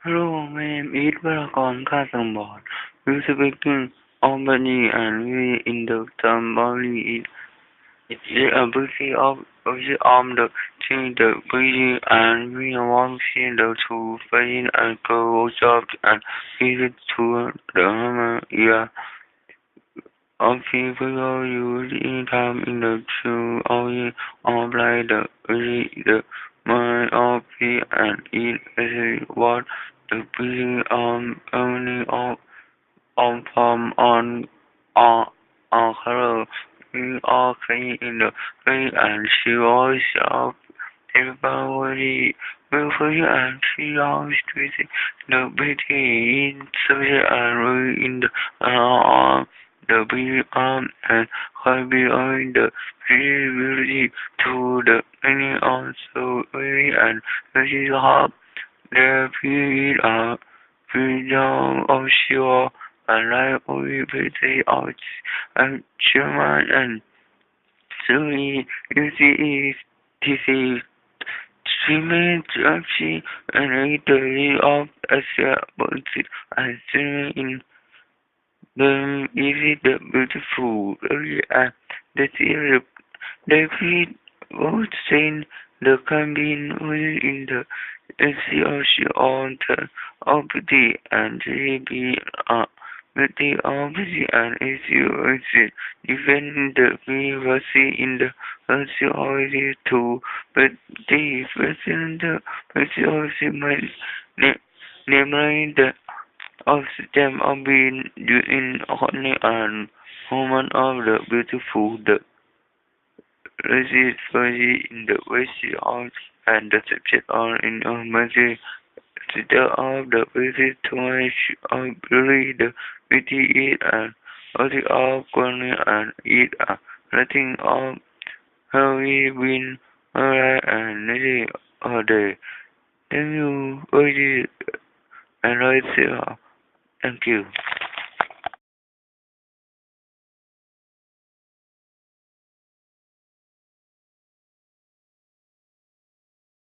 Hello, my name is Baragon Kasambot. We speaking Albany and we in the Tambali is the ability of the arm the change the breathing and we want to see the two fighting and go job and visit to the hammer yeah of people use in time in the two only apply the mind of the and it is what the breathing only on form on color we are clean in the way and she always of everybody willfully and she always treated the beauty in subject and really in the beauty and quite beyond the beauty to the many also really and this is how the period freedom of sure and life only beauty out and German and Sunni is disease treatment actually and the of Asia but and in them is the beautiful area and the theory David was saying the campaign in the SCOC on the OPD and JB with the OPD and SCOC defend the privacy in the SCOC too, but the president of SCOC might namely the of them of being in honor and woman of the beautiful the Residentially in the West Arts and the subject are in a major center of the visit to much of really the witty it and other of corner and it nothing of how we been alright and nearly all day. Thank you, Oji and right there. Thank you.